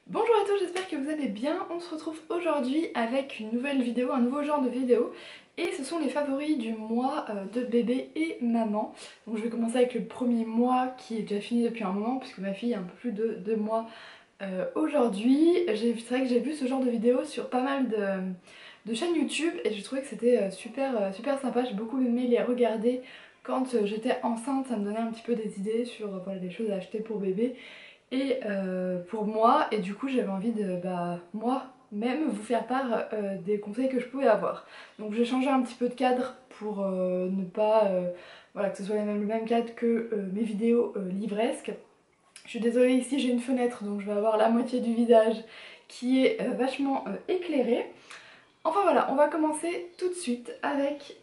Bonjour à tous, j'espère que vous allez bien. On se retrouve aujourd'hui avec une nouvelle vidéo, un nouveau genre de vidéo. Et ce sont les favoris du mois de bébé et maman. Donc je vais commencer avec le premier mois qui est déjà fini depuis un moment puisque ma fille a un peu plus de 2 mois aujourd'hui. C'est vrai que j'ai vu ce genre de vidéo sur pas mal de chaînes YouTube et j'ai trouvé que c'était super sympa. J'ai beaucoup aimé les regarder quand j'étais enceinte. Ça me donnait un petit peu des idées sur voilà, des choses à acheter pour bébé et pour moi, et du coup j'avais envie de moi-même vous faire part des conseils que je pouvais avoir. Donc j'ai changé un petit peu de cadre pour ne pas voilà, que ce soit le même cadre que mes vidéos livresques. Je suis désolée, ici j'ai une fenêtre donc je vais avoir la moitié du visage qui est vachement éclairée. Enfin voilà, on va commencer tout de suite avec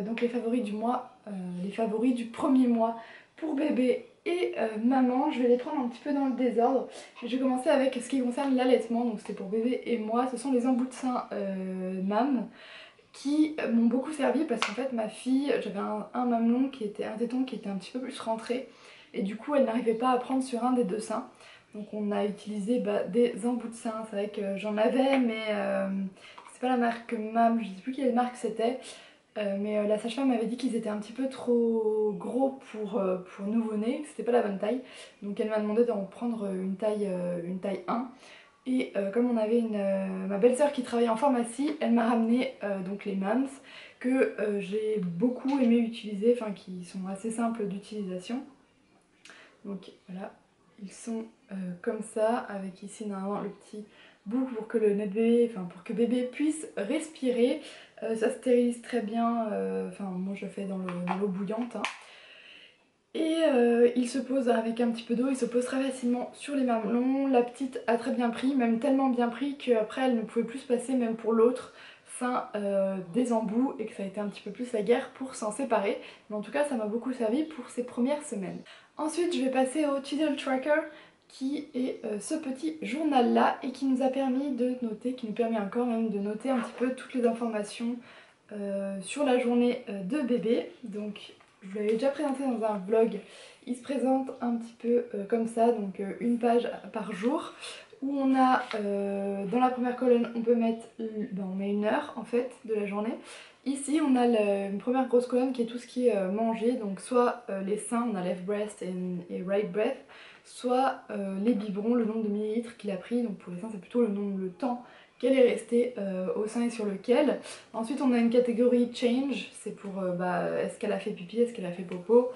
donc les favoris du mois, les favoris du premier mois pour bébé et maman. Je vais les prendre un petit peu dans le désordre. Je vais commencer avec ce qui concerne l'allaitement, donc c'était pour bébé et moi. Ce sont les embouts de sein MAM qui m'ont beaucoup servi parce qu'en fait ma fille, j'avais un mamelon qui était un téton qui était un petit peu plus rentré et du coup elle n'arrivait pas à prendre sur un des deux seins. Donc on a utilisé des embouts de sein. C'est vrai que j'en avais mais c'est pas la marque MAM, je sais plus quelle marque c'était. Mais la sage-femme m'avait dit qu'ils étaient un petit peu trop gros pour nouveau-né, que c'était pas la bonne taille. Donc elle m'a demandé d'en prendre une taille 1. Et comme on avait ma belle-sœur qui travaillait en pharmacie, elle m'a ramené donc les MAMS que j'ai beaucoup aimé utiliser, enfin qui sont assez simples d'utilisation. Donc voilà, ils sont comme ça, avec ici normalement le petit bout pour que le bébé, enfin pour que bébé puisse respirer. Ça stérilise très bien, enfin moi je le fais dans l'eau bouillante. Hein. Et il se pose avec un petit peu d'eau, il se pose très facilement sur les mamelons. La petite a très bien pris, même tellement bien pris qu'après elle ne pouvait plus se passer même pour l'autre sein des embouts et que ça a été un petit peu plus la guerre pour s'en séparer. Mais en tout cas ça m'a beaucoup servi pour ces premières semaines. Ensuite je vais passer au Tidal Tracker qui est ce petit journal là et qui nous a permis de noter, qui nous permet encore même de noter un petit peu toutes les informations sur la journée de bébé. Donc je vous l'avais déjà présenté dans un vlog, il se présente un petit peu comme ça, donc une page par jour, où on a, dans la première colonne, on peut mettre, on met une heure en fait de la journée. Ici on a une première grosse colonne qui est tout ce qui est mangé, donc soit les seins, on a left breast et right breast, soit les biberons, le nombre de millilitres qu'il a pris, donc pour les seins c'est plutôt le temps qu'elle est restée au sein et sur lequel. Ensuite on a une catégorie change, c'est pour est-ce qu'elle a fait pipi, est-ce qu'elle a fait popo,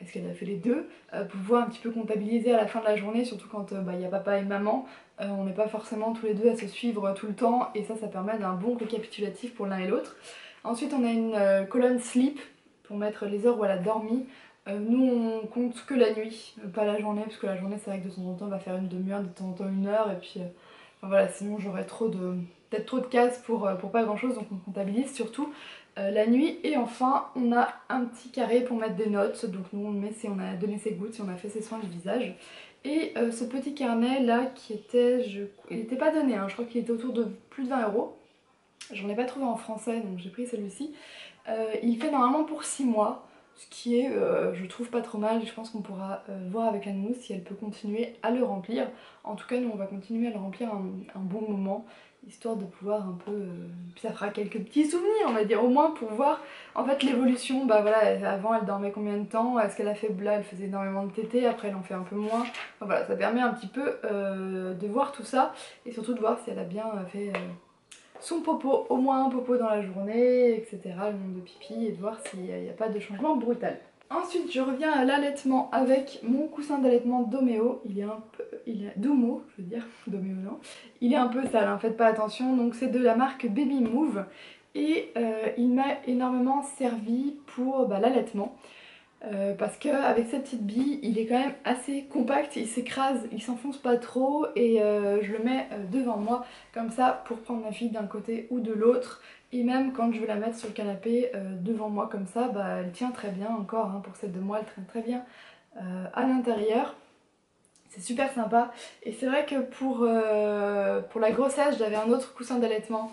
est-ce qu'elle a fait les deux, pour pouvoir un petit peu comptabiliser à la fin de la journée, surtout quand il y a papa et maman, on n'est pas forcément tous les deux à se suivre tout le temps et ça permet d'un bon récapitulatif pour l'un et l'autre. Ensuite on a une colonne sleep pour mettre les heures où elle a dormi. Nous on compte que la nuit, pas la journée, parce que la journée c'est vrai que de temps en temps on va faire une demi-heure, de temps en temps une heure et puis enfin, voilà, sinon j'aurais peut-être trop de cases pour pas grand chose, donc on comptabilise surtout la nuit. Et enfin on a un petit carré pour mettre des notes, donc nous on met si on a donné ses gouttes, si on a fait ses soins du visage. Et ce petit carnet là qui était, il n'était pas donné, hein, je crois qu'il était autour de plus de 20 €. J'en ai pas trouvé en français donc j'ai pris celui-ci. Il fait normalement pour 6 mois. Ce qui est, je trouve, pas trop mal. Je pense qu'on pourra voir avec la nounou si elle peut continuer à le remplir. En tout cas, nous, on va continuer à le remplir un bon moment, histoire de pouvoir un peu... Puis ça fera quelques petits souvenirs, on va dire, au moins pour voir en fait l'évolution. Bah voilà, avant elle dormait combien de temps, est-ce qu'elle a fait là, elle faisait énormément de tétés, après elle en fait un peu moins. Enfin, voilà, ça permet un petit peu de voir tout ça et surtout de voir si elle a bien fait son popo, au moins un popo dans la journée, etc. Le nombre de pipi et de voir s'il n'y a pas de changement brutal. Ensuite, je reviens à l'allaitement avec mon coussin d'allaitement Doméo. Il est Domo, je veux dire, Doméo non. Il est un peu sale, hein, faites pas attention. Donc c'est de la marque Baby Move et il m'a énormément servi pour l'allaitement. Parce qu'avec cette petite bille, il est quand même assez compact, il s'écrase, il s'enfonce pas trop et je le mets devant moi comme ça pour prendre ma fille d'un côté ou de l'autre. Et même quand je veux la mettre sur le canapé devant moi comme ça, elle tient très bien encore, hein, pour cette de moi, elle traîne très bien à l'intérieur. C'est super sympa. Et c'est vrai que pour la grossesse, j'avais un autre coussin d'allaitement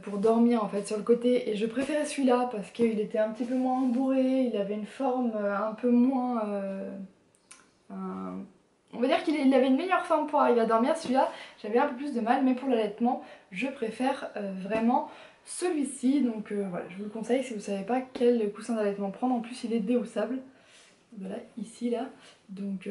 pour dormir en fait sur le côté et je préférais celui-là parce qu'il était un petit peu moins embourré, il avait une forme un peu moins On va dire qu'il avait une meilleure forme pour arriver à dormir. Celui-là, j'avais un peu plus de mal, mais pour l'allaitement, je préfère vraiment celui-ci. Donc voilà, je vous le conseille si vous ne savez pas quel coussin d'allaitement prendre. En plus, il est déhoussable. Voilà, ici, là. Donc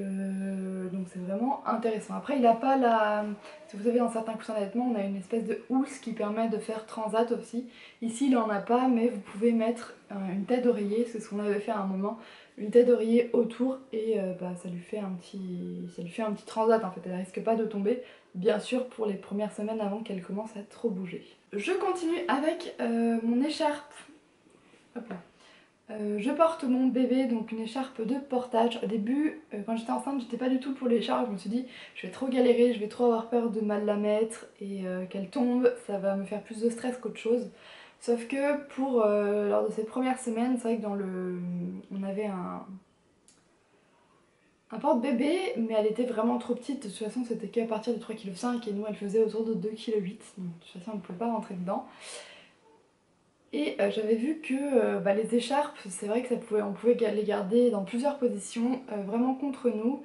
c'est vraiment intéressant. Après, il n'a pas la... Si vous savez, dans certains coussins d'allaitement, on a une espèce de housse qui permet de faire transat aussi. Ici, il n'en a pas, mais vous pouvez mettre une tête d'oreiller. C'est ce qu'on avait fait à un moment. Une tête d'oreiller autour et ça lui fait un petit transat en fait. Elle risque pas de tomber, bien sûr, pour les premières semaines avant qu'elle commence à trop bouger. Je continue avec mon écharpe. Hop là. Je porte mon bébé, donc une écharpe de portage. Au début, quand j'étais enceinte, j'étais pas du tout pour l'écharpe. Je me suis dit, je vais trop galérer, je vais trop avoir peur de mal la mettre et qu'elle tombe. Ça va me faire plus de stress qu'autre chose. Sauf que lors de ces premières semaines, c'est vrai que on avait un porte-bébé, mais elle était vraiment trop petite. De toute façon, c'était qu'à partir de 3,5 kg et nous, elle faisait autour de 2,8 kg. Donc de toute façon, on ne pouvait pas rentrer dedans. Et j'avais vu que les écharpes, c'est vrai que on pouvait les garder dans plusieurs positions, vraiment contre nous.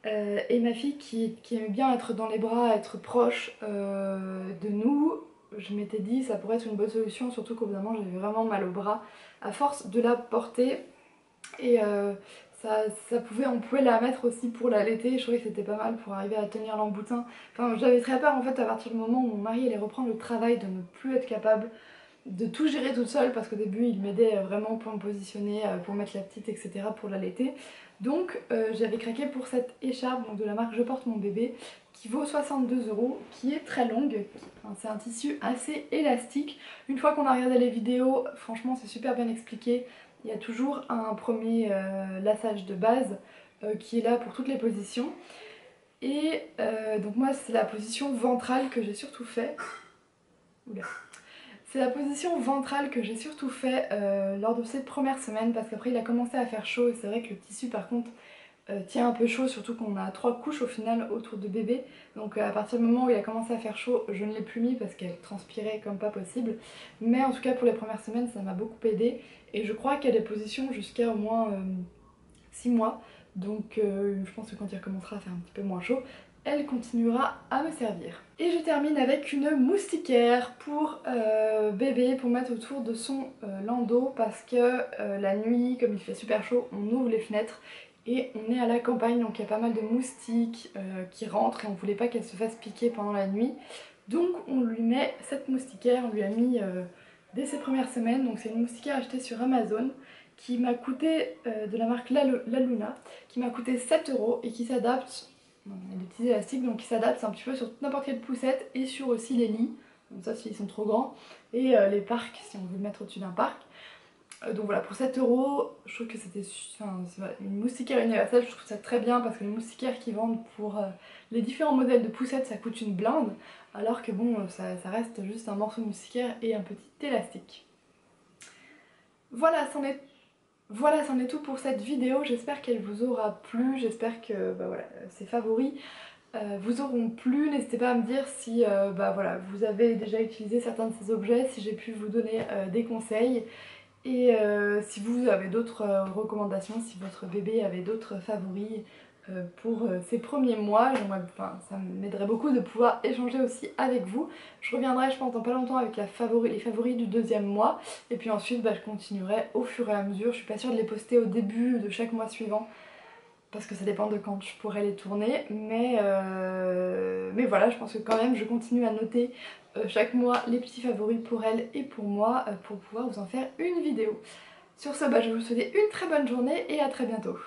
Et ma fille qui aimait bien être dans les bras, être proche de nous, je m'étais dit ça pourrait être une bonne solution, surtout qu'au bout d'un moment j'avais vraiment mal au bras à force de la porter. Et on pouvait la mettre aussi pour l'allaiter. Je trouvais que c'était pas mal pour arriver à tenir l'emboutin. Enfin, j'avais très peur en fait à partir du moment où mon mari allait reprendre le travail de ne plus être capable de tout gérer toute seule, parce qu'au début il m'aidait vraiment pour me positionner, pour mettre la petite, etc. pour l'allaiter. Donc j'avais craqué pour cette écharpe donc de la marque Je Porte Mon Bébé qui vaut 62 €, qui est très longue. Enfin, c'est un tissu assez élastique. Une fois qu'on a regardé les vidéos, franchement c'est super bien expliqué. Il y a toujours un premier laçage de base qui est là pour toutes les positions. Et donc moi c'est la position ventrale que j'ai surtout fait. Oula. C'est la position ventrale que j'ai surtout fait lors de cette première semaine, parce qu'après il a commencé à faire chaud et c'est vrai que le tissu par contre tient un peu chaud, surtout qu'on a 3 couches au final autour de bébé. Donc à partir du moment où il a commencé à faire chaud, je ne l'ai plus mis parce qu'elle transpirait comme pas possible. Mais en tout cas pour les premières semaines ça m'a beaucoup aidé et je crois qu'il y a des positions jusqu'à au moins 6 mois. Donc je pense que quand il recommencera à faire un petit peu moins chaud, elle continuera à me servir. Et je termine avec une moustiquaire pour bébé, pour mettre autour de son landau, parce que la nuit, comme il fait super chaud, on ouvre les fenêtres et on est à la campagne, donc il y a pas mal de moustiques qui rentrent et on voulait pas qu'elle se fasse piquer pendant la nuit. Donc on lui met cette moustiquaire, on lui a mis dès ses premières semaines. Donc c'est une moustiquaire achetée sur Amazon qui m'a coûté, de la marque La Luna, qui m'a coûté 7 € et qui s'adapte, il y a des petits élastiques, donc qui s'adaptent un petit peu sur n'importe quelle poussette et sur aussi les lits, donc ça s'ils sont trop grands, et les parcs si on veut le mettre au-dessus d'un parc. Donc voilà, pour 7 €, je trouve que c'était une moustiquaire universelle, je trouve ça très bien parce que les moustiquaires qui vendent pour les différents modèles de poussettes ça coûte une blinde, alors que bon, ça reste juste un morceau de moustiquaire et un petit élastique. Voilà, c'en est tout pour cette vidéo, j'espère qu'elle vous aura plu, j'espère que ces favoris vous auront plu. N'hésitez pas à me dire si vous avez déjà utilisé certains de ces objets, si j'ai pu vous donner des conseils. Et si vous avez d'autres recommandations, si votre bébé avait d'autres favoris pour ses premiers mois, ça m'aiderait beaucoup de pouvoir échanger aussi avec vous. Je reviendrai je pense dans pas longtemps avec les favoris du deuxième mois. Et puis ensuite je continuerai au fur et à mesure. Je suis pas sûre de les poster au début de chaque mois suivant, parce que ça dépend de quand je pourrais les tourner, mais voilà, je pense que quand même je continue à noter chaque mois les petits favoris pour elle et pour moi pour pouvoir vous en faire une vidéo. Sur ce, je vais vous souhaiter une très bonne journée et à très bientôt.